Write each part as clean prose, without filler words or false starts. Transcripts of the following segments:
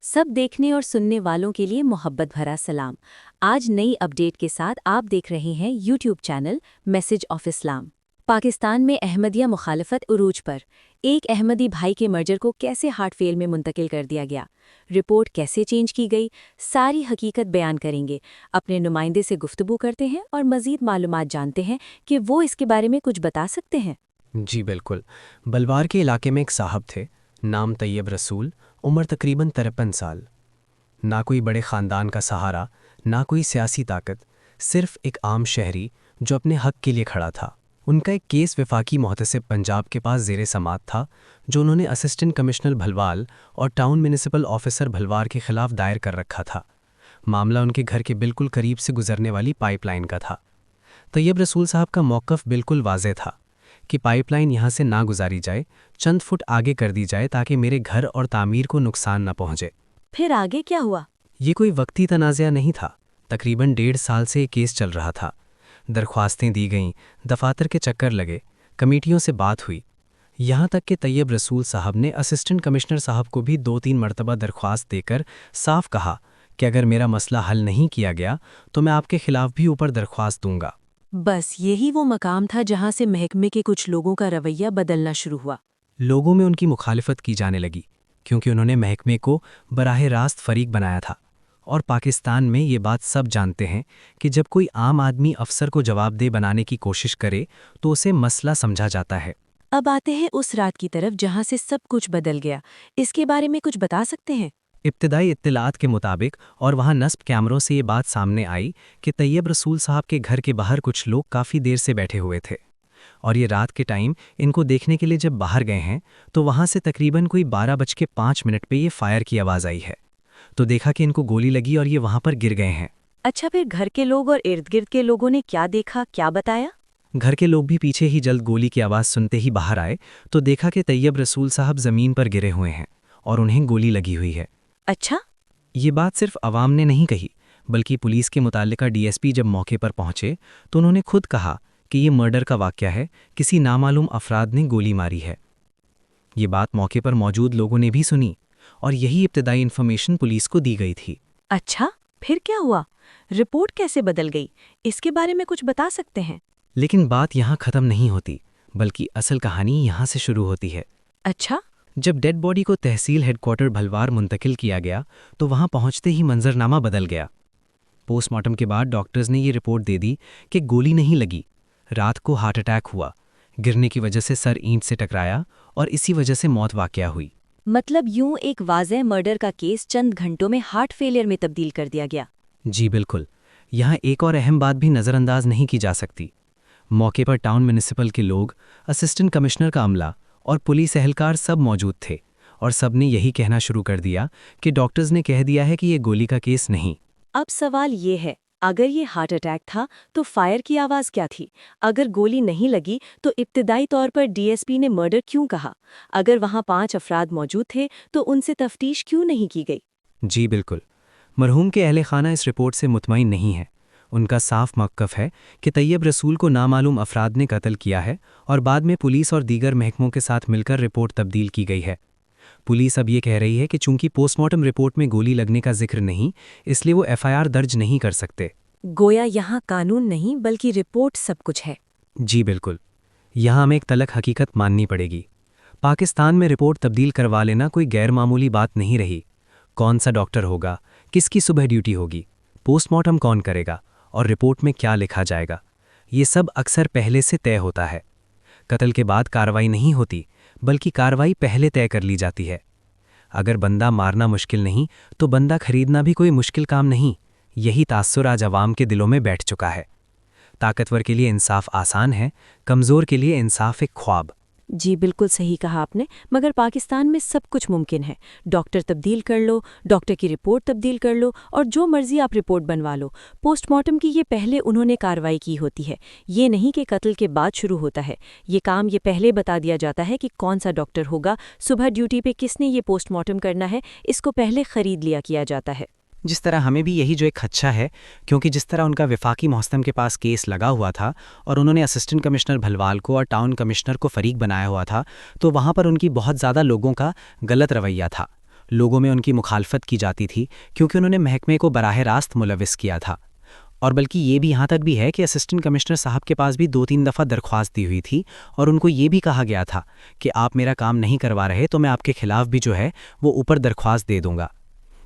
सब देखने और सुनने वालों के लिए मोहब्बत भरा सलाम। आज नई अपडेट के साथ आप देख रहे हैं YouTube channel message of Islam. Pakistan में अहमदिया मुखालफत उरूज पर। एक अहमदी भाई के मर्जर को कैसे हार्ट फेल में मुंतकिल कर दिया गया, रिपोर्ट कैसे चेंज की गई, सारी हकीकत बयान करेंगे। अपने नुमाइंदे से गुफ्तगू करते हैं और मज़ीद मालूमात जानते हैं कि वो इसके बारे में कुछ बता सकते हैं। जी बिल्कुल। बलवार के इलाके में एक साहब थे, नाम तैयब रसूल, उम्र तकरीबन 53 साल। ना कोई बड़े ख़ानदान का सहारा, ना कोई सियासी ताकत, सिर्फ एक आम शहरी जो अपने हक के लिए खड़ा था। उनका एक केस वफाकी मुहतसिब पंजाब के पास ज़ेरे समात था, जो उन्होंने असिस्टेंट कमिश्नर भलवाल और टाउन म्यूनिसिपल ऑफिसर भलवार के खिलाफ दायर कर रखा था। मामला उनके घर के बिल्कुल करीब से गुजरने वाली पाइपलाइन का था। तैयब रसूल साहब का मौक़िफ़ बिल्कुल वाज़ेह था कि पाइपलाइन यहाँ से ना गुजारी जाए, चंद फुट आगे कर दी जाए ताकि मेरे घर और तामीर को नुकसान न पहुँचे। फिर आगे क्या हुआ? ये कोई वक्ती तनाज़ा नहीं था। तकरीबन 1.5 साल से ये केस चल रहा था। दरख्वास्तें दी गईं, दफातर के चक्कर लगे, कमेटियों से बात हुई, यहाँ तक कि तैयब रसूल साहब ने असिस्टेंट कमिश्नर साहब को भी 2-3 मरतबा दरख्वास्त देकर साफ कहा कि अगर मेरा मसला हल नहीं किया गया तो मैं आपके खिलाफ भी ऊपर दरख्वास्त दूंगा। बस यही वो मकाम था जहां से महकमे के कुछ लोगों का रवैया बदलना शुरू हुआ। लोगों में उनकी मुखालिफत की जाने लगी, क्योंकि उन्होंने महकमे को बराह रास्त फरीक बनाया था। और पाकिस्तान में ये बात सब जानते हैं कि जब कोई आम आदमी अफसर को जवाबदेह बनाने की कोशिश करे तो उसे मसला समझा जाता है। अब आते हैं उस रात की तरफ जहां से सब कुछ बदल गया। इसके बारे में कुछ बता सकते हैं? इब्तिदाई इत्तलात के मुताबिक और वहाँ नस्ब कैमरों से ये बात सामने आई कि तैयब रसूल साहब के घर के बाहर कुछ लोग काफ़ी देर से बैठे हुए थे, और ये रात के टाइम इनको देखने के लिए जब बाहर गए हैं तो वहाँ से तकरीबन कोई 12:05 पे ये फायर की आवाज़ आई है। तो देखा कि इनको गोली लगी और ये वहाँ पर गिर गए हैं। अच्छा, फिर घर के लोग और इर्द गिर्द के लोगों ने क्या देखा, क्या बताया? घर के लोग भी पीछे ही जल्द गोली की आवाज़ सुनते ही बाहर आए तो देखा कि तैयब रसूल साहब ज़मीन पर गिरे हुए हैं और उन्हें गोली लगी हुई है। अच्छा, ये बात सिर्फ अवाम ने नहीं कही, बल्कि पुलिस के मुताल्लिका डीएसपी जब मौके पर पहुंचे तो उन्होंने खुद कहा कि ये मर्डर का वाक़या है, किसी नामालूम अफराद ने गोली मारी है। ये बात मौके पर मौजूद लोगों ने भी सुनी और यही इब्तिदाई इन्फॉर्मेशन पुलिस को दी गई थी। अच्छा, फिर क्या हुआ? रिपोर्ट कैसे बदल गई, इसके बारे में कुछ बता सकते हैं? लेकिन बात यहाँ ख़त्म नहीं होती, बल्कि असल कहानी यहाँ से शुरू होती है। अच्छा, जब डेड बॉडी को तहसील हेडक्वार्टर भलवार मुंतकिल किया गया तो वहाँ पहुँचते ही मंजरनामा बदल गया। पोस्टमार्टम के बाद डॉक्टर्स ने ये रिपोर्ट दे दी कि गोली नहीं लगी, रात को हार्ट अटैक हुआ, गिरने की वजह से सर ईंट से टकराया और इसी वजह से मौत वाक़या हुई। मतलब यूं एक वाज़ेह मर्डर का केस चंद घंटों में हार्ट फेलियर में तब्दील कर दिया गया। जी बिल्कुल। यहाँ एक और अहम बात भी नज़रअंदाज नहीं की जा सकती। मौके पर टाउन म्यूनिसिपल के लोग, असिस्टेंट कमिश्नर का अमला और पुलिस एहलकार सब मौजूद थे, और सब ने यही कहना शुरू कर दिया कि डॉक्टर्स ने कह दिया है कि ये गोली का केस नहीं। अब सवाल ये है, अगर ये हार्ट अटैक था तो फायर की आवाज़ क्या थी? अगर गोली नहीं लगी तो इब्तिदाई तौर पर डीएसपी ने मर्डर क्यों कहा? अगर वहाँ 5 अफराद मौजूद थे तो उनसे तफ्तीश क्यों नहीं की गई? जी बिल्कुल। मरहूम के अहले खाना इस रिपोर्ट से मुतमईन नहीं है। उनका साफ मौक़िफ़ है कि तैयब रसूल को नामालूम अफराद ने कत्ल किया है और बाद में पुलिस और दीगर महकमों के साथ मिलकर रिपोर्ट तब्दील की गई है। पुलिस अब ये कह रही है कि चूंकि पोस्टमार्टम रिपोर्ट में गोली लगने का जिक्र नहीं, इसलिए वो एफआईआर दर्ज नहीं कर सकते। गोया यहाँ कानून नहीं बल्कि रिपोर्ट सब कुछ है। जी बिल्कुल। यहाँ हमें एक तलख हकीकत माननी पड़ेगी। पाकिस्तान में रिपोर्ट तब्दील करवा लेना कोई गैरमामूली बात नहीं रही। कौन सा डॉक्टर होगा, किसकी सुबह ड्यूटी होगी, पोस्टमार्टम कौन करेगा और रिपोर्ट में क्या लिखा जाएगा, ये सब अक्सर पहले से तय होता है। कत्ल के बाद कार्रवाई नहीं होती, बल्कि कार्रवाई पहले तय कर ली जाती है। अगर बंदा मारना मुश्किल नहीं तो बंदा खरीदना भी कोई मुश्किल काम नहीं। यही तासुर आज अवाम के दिलों में बैठ चुका है। ताकतवर के लिए इंसाफ आसान है, कमज़ोर के लिए इंसाफ एक ख्वाब। जी बिल्कुल सही कहा आपने, मगर पाकिस्तान में सब कुछ मुमकिन है। डॉक्टर तब्दील कर लो, डॉक्टर की रिपोर्ट तब्दील कर लो और जो मर्जी आप रिपोर्ट बनवा लो। पोस्टमार्टम की ये पहले उन्होंने कार्रवाई की होती है, ये नहीं कि कत्ल के बाद शुरू होता है। ये काम ये पहले बता दिया जाता है कि कौन सा डॉक्टर होगा, सुबह ड्यूटी पे किसने ये पोस्टमार्टम करना है, इसको पहले खरीद लिया किया जाता है। जिस तरह हमें भी यही जो एक खदशा है, क्योंकि जिस तरह उनका वफाकी मोहतम के पास केस लगा हुआ था और उन्होंने असिस्टेंट कमिश्नर भलवाल को और टाउन कमिश्नर को फरीक बनाया हुआ था, तो वहाँ पर उनकी बहुत ज़्यादा लोगों का गलत रवैया था। लोगों में उनकी मुखालफत की जाती थी क्योंकि उन्होंने महकमे को बराह रास्त मुलविस किया था। और बल्कि ये भी यहाँ तक भी है कि असिस्टेंट कमिश्नर साहब के पास भी 2-3 दफ़ा दरख्वास्त दी हुई थी और उनको ये भी कहा गया था कि आप मेरा काम नहीं करवा रहे तो मैं आपके खिलाफ भी जो है वो ऊपर दरख्वास्त दे दूंगा।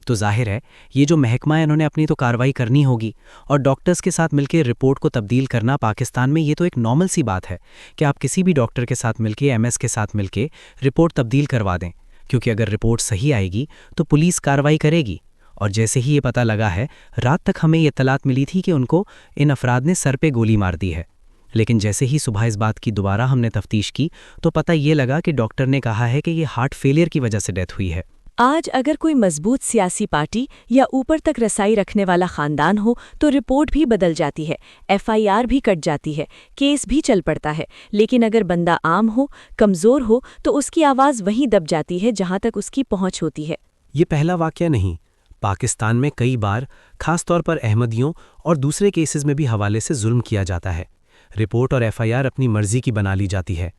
तो जाहिर है ये जो महकमा है इन्होंने अपनी तो कार्रवाई करनी होगी, और डॉक्टर्स के साथ मिलकर रिपोर्ट को तब्दील करना पाकिस्तान में ये तो एक नॉर्मल सी बात है कि आप किसी भी डॉक्टर के साथ मिलकर एमएस के साथ मिलकर रिपोर्ट तब्दील करवा दें, क्योंकि अगर रिपोर्ट सही आएगी तो पुलिस कार्रवाई करेगी। और जैसे ही ये पता लगा है, रात तक हमें ये इत्तलात मिली थी कि उनको इन अफराद ने सर पे गोली मार दी है, लेकिन जैसे ही सुबह इस बात की दोबारा हमने तफ्तीश की तो पता ये लगा कि डॉक्टर ने कहा है कि ये हार्ट फेलियर की वजह से डेथ हुई है। आज अगर कोई मजबूत सियासी पार्टी या ऊपर तक रसाई रखने वाला खानदान हो तो रिपोर्ट भी बदल जाती है, एफआईआर भी कट जाती है, केस भी चल पड़ता है। लेकिन अगर बंदा आम हो, कमज़ोर हो, तो उसकी आवाज़ वहीं दब जाती है जहां तक उसकी पहुंच होती है। ये पहला वाक़या नहीं, पाकिस्तान में कई बार खास तौर पर अहमदियों और दूसरे केसेस में भी हवाले से जुल्म किया जाता है। रिपोर्ट और एफआईआर अपनी मर्जी की बना ली जाती है,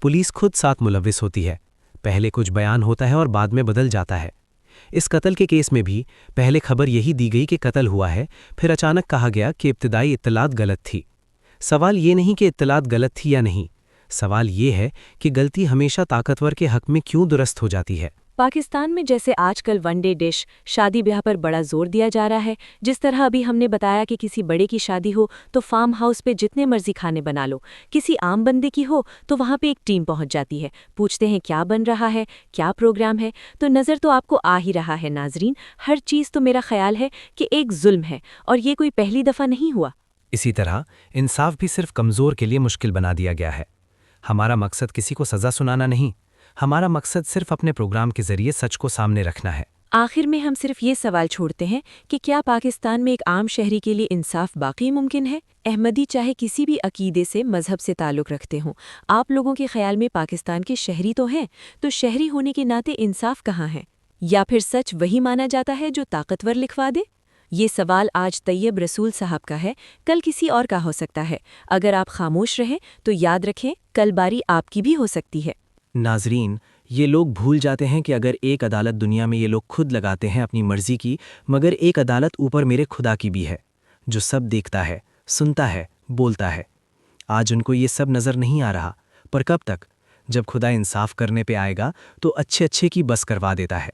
पुलिस खुद साथ मुलविस होती है, पहले कुछ बयान होता है और बाद में बदल जाता है। इस कत्ल के केस में भी पहले खबर यही दी गई कि कत्ल हुआ है, फिर अचानक कहा गया कि इब्तिदाई इत्तलात गलत थी। सवाल ये नहीं कि इत्तलात गलत थी या नहीं, सवाल ये है कि गलती हमेशा ताकतवर के हक में क्यों दुरुस्त हो जाती है। पाकिस्तान में जैसे आजकल वनडे डिश, शादी ब्याह पर बड़ा जोर दिया जा रहा है, जिस तरह अभी हमने बताया कि किसी बड़े की शादी हो तो फार्म हाउस पे जितने मर्जी खाने बना लो, किसी आम बंदे की हो तो वहाँ पे एक टीम पहुँच जाती है, पूछते हैं क्या बन रहा है, क्या प्रोग्राम है। तो नज़र तो आपको आ ही रहा है नाजरीन, हर चीज़ तो मेरा ख्याल है कि एक जुल्म है, और ये कोई पहली दफ़ा नहीं हुआ। इसी तरह इंसाफ भी सिर्फ कमज़ोर के लिए मुश्किल बना दिया गया है। हमारा मकसद किसी को सज़ा सुनाना नहीं, हमारा मकसद सिर्फ अपने प्रोग्राम के जरिए सच को सामने रखना है। आखिर में हम सिर्फ ये सवाल छोड़ते हैं कि क्या पाकिस्तान में एक आम शहरी के लिए इंसाफ बाकी मुमकिन है? अहमदी चाहे किसी भी अकीदे से, मजहब से ताल्लुक़ रखते हों, आप लोगों के ख्याल में पाकिस्तान के शहरी तो हैं, तो शहरी होने के नाते इंसाफ कहाँ है? या फिर सच वही माना जाता है जो ताकतवर लिखवा दे? ये सवाल आज तैयब रसूल साहब का है, कल किसी और का हो सकता है। अगर आप खामोश रहें तो याद रखें, कल बारी आपकी भी हो सकती है। नाजरीन, ये लोग भूल जाते हैं कि अगर एक अदालत दुनिया में ये लोग खुद लगाते हैं अपनी मर्जी की, मगर एक अदालत ऊपर मेरे खुदा की भी है, जो सब देखता है, सुनता है, बोलता है। आज उनको ये सब नज़र नहीं आ रहा, पर कब तक? जब खुदा इंसाफ करने पे आएगा तो अच्छे अच्छे की बस करवा देता है।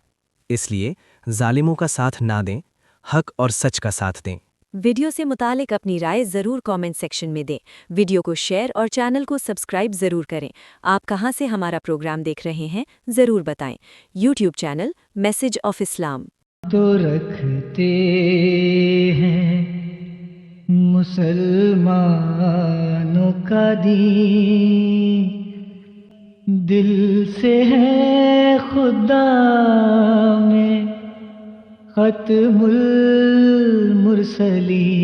इसलिए जालिमों का साथ ना दें, हक और सच का साथ दें। वीडियो से मुतालिक अपनी राय ज़रूर कमेंट सेक्शन में दें। वीडियो को शेयर और चैनल को सब्सक्राइब ज़रूर करें। आप कहां से हमारा प्रोग्राम देख रहे हैं ज़रूर बताएं। YouTube channel message of Islam. तो रखते हैं मुसलमानों का दीन, दिल से है खुदा में खत्मुल मुरसलीन।